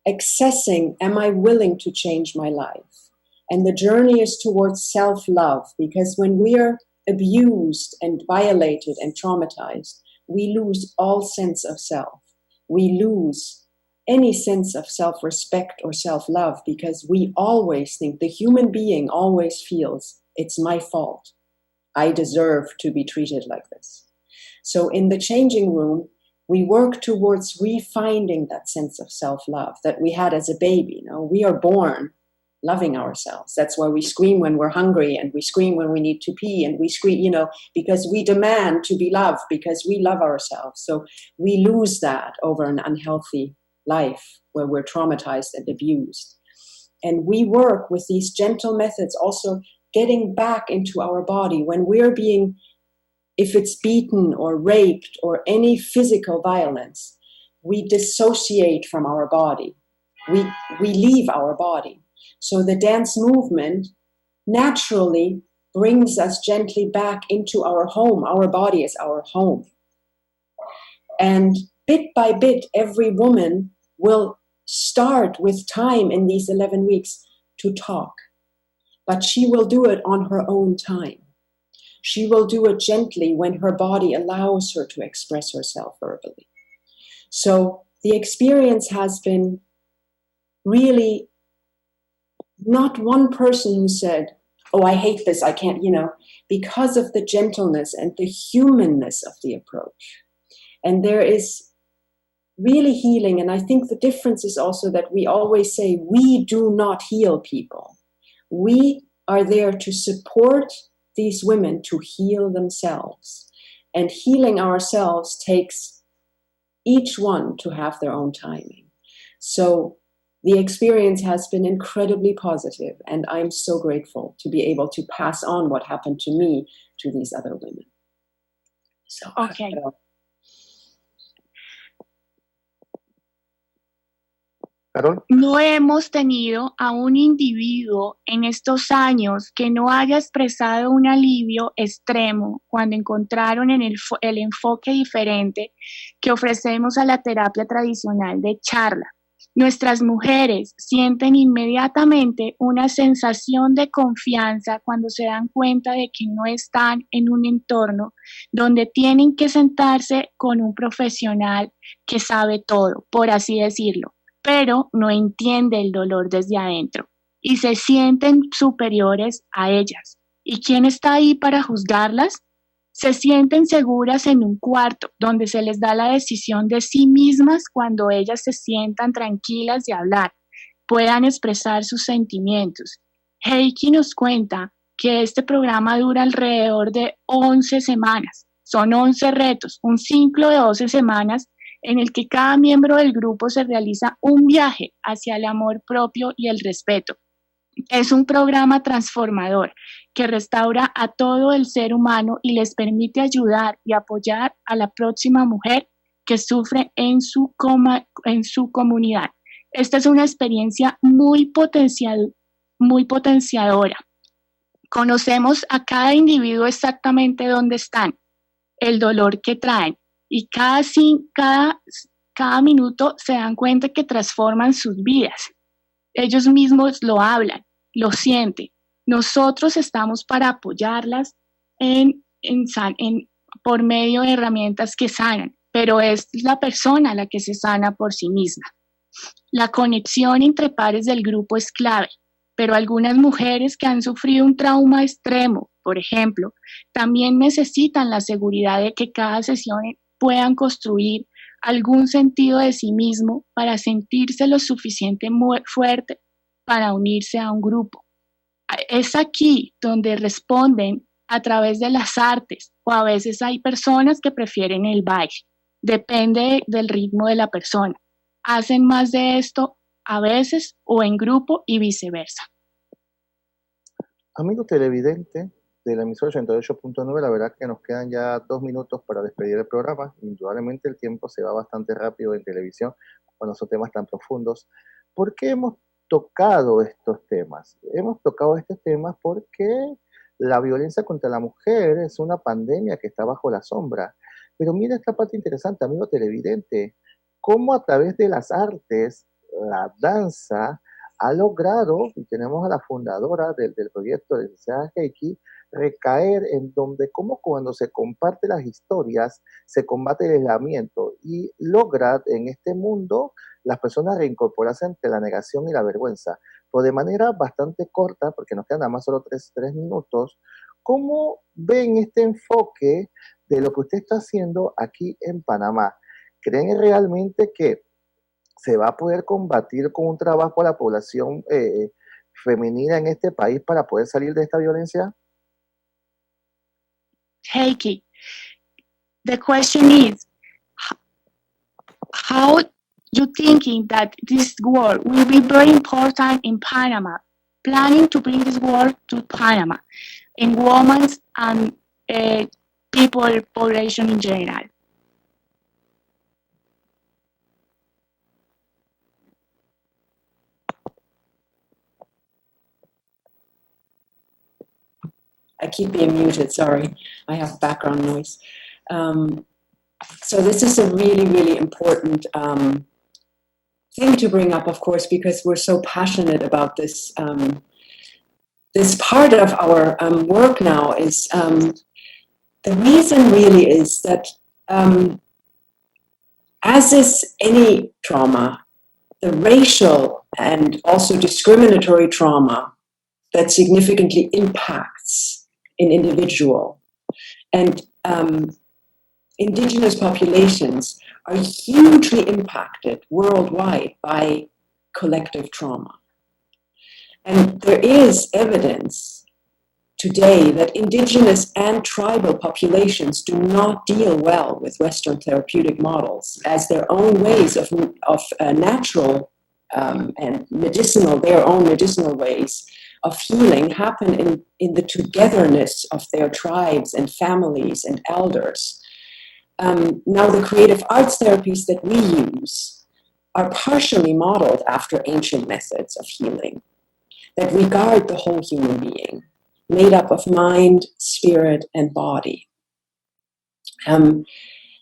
accessing, am I willing to change my life? And the journey is towards self-love, because when we are abused and violated and traumatized, we lose all sense of self. We lose any sense of self-respect or self-love, because we always think, the human being always feels, it's my fault. I deserve to be treated like this. So in the changing room, we work towards refinding that sense of self-love that we had as a baby. You know, we are born loving ourselves. That's why we scream when we're hungry, and we scream when we need to pee, and we scream, you know, because we demand to be loved, because we love ourselves. So we lose that over an unhealthy life where we're traumatized and abused. And we work with these gentle methods, also getting back into our body when we're being, if it's beaten or raped or any physical violence, we dissociate from our body. We leave our body. So the dance movement naturally brings us gently back into our home. Our body is our home. And bit by bit, every woman will start with time in these 11 weeks to talk. But she will do it on her own time. She will do it gently when her body allows her to express herself verbally. So the experience has been really not one person who said, oh, I hate this, I can't, because of the gentleness and the humanness of the approach. And there is really healing. And I think the difference is also that we always say, we do not heal people. We are there to support these women to heal themselves. And healing ourselves takes each one to have their own timing. So the experience has been incredibly positive, and I'm so grateful to be able to pass on what happened to me to these other women. So, okay. Carol. No hemos tenido a un individuo en estos años que no haya expresado un alivio extremo cuando encontraron en el enfoque diferente que ofrecemos a la terapia tradicional de charla. Nuestras mujeres sienten inmediatamente una sensación de confianza cuando se dan cuenta de que no están en un entorno donde tienen que sentarse con un profesional que sabe todo, por así decirlo, pero no entiende el dolor desde adentro y se sienten superiores a ellas. ¿Y quién está ahí para juzgarlas? Se sienten seguras en un cuarto donde se les da la decisión de sí mismas cuando ellas se sientan tranquilas de hablar, puedan expresar sus sentimientos. Heikki nos cuenta que este programa dura alrededor de 11 semanas. Son 11 retos, un ciclo de 12 semanas en el que cada miembro del grupo se realiza un viaje hacia el amor propio y el respeto. Es un programa transformador que restaura a todo el ser humano y les permite ayudar y apoyar a la próxima mujer que sufre en su comunidad. Esta es una experiencia muy potenciadora. Conocemos a cada individuo exactamente dónde están, el dolor que traen, y cada minuto se dan cuenta que transforman sus vidas. Ellos mismos lo hablan, lo sienten. Nosotros estamos para apoyarlas por medio de herramientas que sanan, pero es la persona la que se sana por sí misma. La conexión entre pares del grupo es clave, pero algunas mujeres que han sufrido un trauma extremo, por ejemplo, también necesitan la seguridad de que cada sesión puedan construir algún sentido de sí mismo para sentirse lo suficiente fuerte para unirse a un grupo. Es aquí donde responden a través de las artes, o a veces hay personas que prefieren el baile. Depende del ritmo de la persona. Hacen más de esto a veces o en grupo y viceversa. Amigo televidente de la emisora 88.9, la verdad que nos quedan ya 2 minutos para despedir el programa. Indudablemente el tiempo se va bastante rápido en televisión cuando son temas tan profundos. ¿Por qué hemos tocado estos temas? Hemos tocado estos temas porque la violencia contra la mujer es una pandemia que está bajo la sombra. Pero mira esta parte interesante, amigo televidente, cómo a través de las artes, la danza, ha logrado, y tenemos a la fundadora del proyecto, la licenciada Heikki, recaer en donde, como cuando se comparten las historias, se combate el aislamiento y logra en este mundo las personas reincorporarse ante la negación y la vergüenza. Pero de manera bastante corta, porque nos quedan nada más solo 3 minutos, ¿cómo ven este enfoque de lo que usted está haciendo aquí en Panamá? ¿Creen realmente que se va a poder combatir con un trabajo a la población femenina en este país para poder salir de esta violencia? Heikki, the question is, how you thinking that this work will be very important in Panama, planning to bring this work to Panama, in women and people, population in general? I keep being muted, sorry. I have background noise. So this is a really, really important thing to bring up, of course, because we're so passionate about this. This part of our work now is the reason really is that as is any trauma, the racial and also discriminatory trauma that significantly impacts an individual and indigenous populations are hugely impacted worldwide by collective trauma. And there is evidence today that indigenous and tribal populations do not deal well with Western therapeutic models, as their own ways of natural and medicinal, their own medicinal ways of healing happen in the togetherness of their tribes and families and elders. Now, the creative arts therapies that we use are partially modeled after ancient methods of healing that regard the whole human being, made up of mind, spirit, and body. And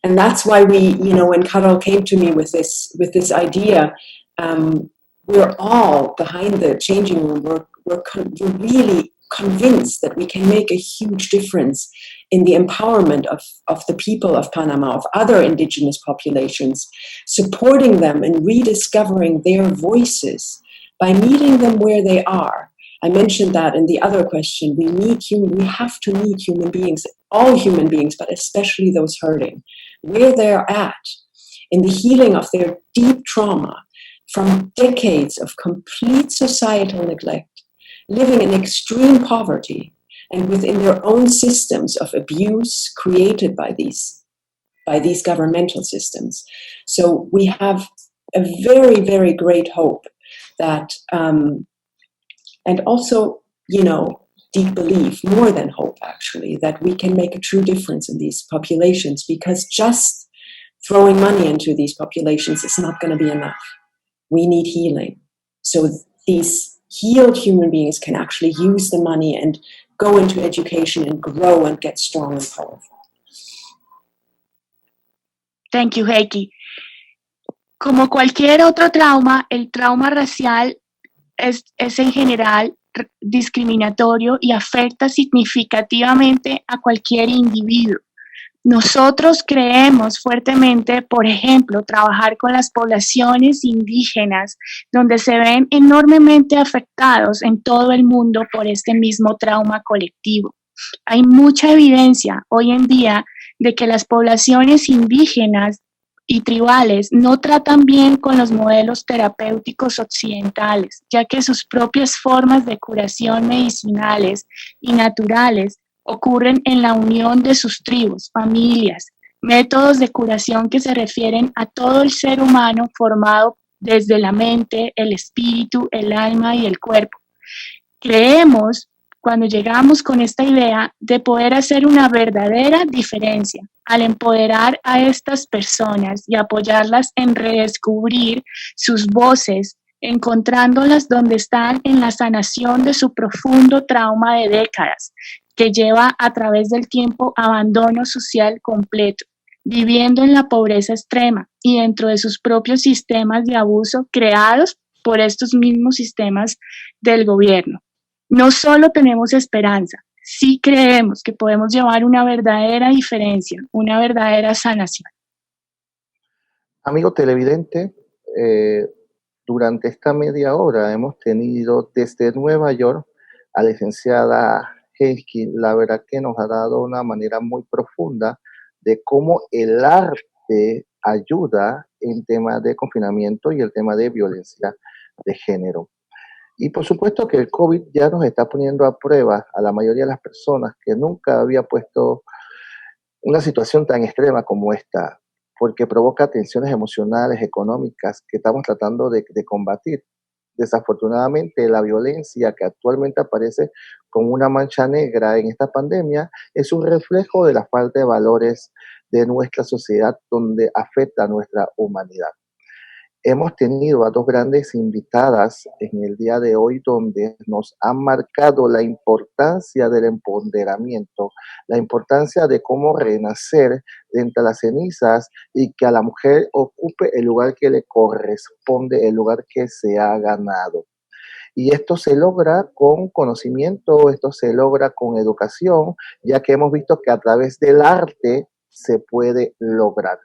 that's why we, when Carol came to me with this idea, we're all behind the changing room. We're really convinced that we can make a huge difference in the empowerment of the people of Panama, of other indigenous populations, supporting them in rediscovering their voices by meeting them where they are. I mentioned that in the other question. We have to meet human beings, all human beings, but especially those hurting, where they're at, in the healing of their deep trauma from decades of complete societal neglect, living in extreme poverty, and within their own systems of abuse created by these governmental systems. So we have a very, very great hope that, and also, deep belief, more than hope actually, that we can make a true difference in these populations, because just throwing money into these populations is not going to be enough. We need healing. So these healed human beings can actually use the money and go into education and grow and get strong and powerful. Thank you, Heikki. Como cualquier otro trauma, el trauma racial es en general discriminatorio y afecta significativamente a cualquier individuo. Nosotros creemos fuertemente, por ejemplo, trabajar con las poblaciones indígenas, donde se ven enormemente afectados en todo el mundo por este mismo trauma colectivo. Hay mucha evidencia hoy en día de que las poblaciones indígenas y tribales no tratan bien con los modelos terapéuticos occidentales, ya que sus propias formas de curación medicinales y naturales ocurren en la unión de sus tribus, familias, métodos de curación que se refieren a todo el ser humano formado desde la mente, el espíritu, el alma y el cuerpo. Creemos, cuando llegamos con esta idea, de poder hacer una verdadera diferencia al empoderar a estas personas y apoyarlas en redescubrir sus voces, encontrándolas donde están en la sanación de su profundo trauma de décadas, que lleva a través del tiempo abandono social completo, viviendo en la pobreza extrema y dentro de sus propios sistemas de abuso creados por estos mismos sistemas del gobierno. No solo tenemos esperanza, sí creemos que podemos llevar una verdadera diferencia, una verdadera sanación. Amigo televidente, durante esta media hora hemos tenido desde Nueva York a la licenciada Heikki. La verdad que nos ha dado una manera muy profunda de cómo el arte ayuda en temas de confinamiento y el tema de violencia de género. Y por supuesto que el COVID ya nos está poniendo a prueba a la mayoría de las personas que nunca había puesto una situación tan extrema como esta, porque provoca tensiones emocionales, económicas que estamos tratando de combatir. Desafortunadamente, la violencia que actualmente aparece como una mancha negra en esta pandemia es un reflejo de la falta de valores de nuestra sociedad, donde afecta a nuestra humanidad. Hemos tenido a dos grandes invitadas en el día de hoy donde nos han marcado la importancia del empoderamiento, la importancia de cómo renacer de entre las cenizas y que a la mujer ocupe el lugar que le corresponde, el lugar que se ha ganado. Y esto se logra con conocimiento, esto se logra con educación, ya que hemos visto que a través del arte se puede lograr.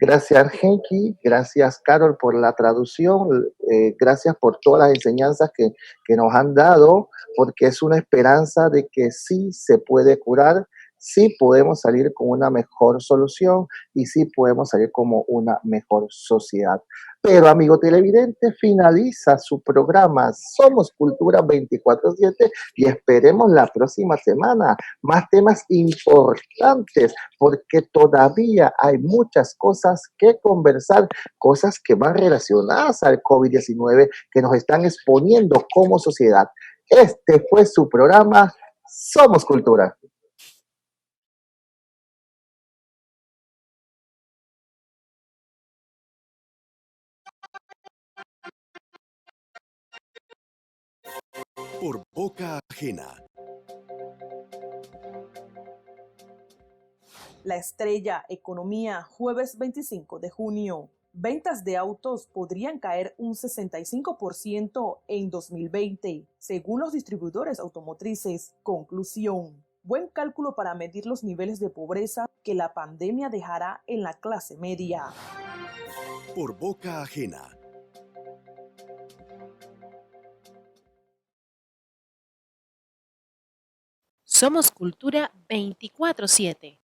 Gracias, Henki. Gracias, Carol, por la traducción. Gracias por todas las enseñanzas que nos han dado, porque es una esperanza de que sí se puede curar, sí podemos salir con una mejor solución y sí podemos salir como una mejor sociedad. Pero, amigo televidente, finaliza su programa Somos Cultura 24/7 y esperemos la próxima semana más temas importantes, porque todavía hay muchas cosas que conversar, cosas que van relacionadas al COVID-19 que nos están exponiendo como sociedad. Este fue su programa Somos Cultura. Por boca ajena. La Estrella, Economía, jueves 25 de junio. Ventas de autos podrían caer un 65% en 2020, según los distribuidores automotrices. Conclusión. Buen cálculo para medir los niveles de pobreza que la pandemia dejará en la clase media. Por boca ajena. Somos Cultura 24/7.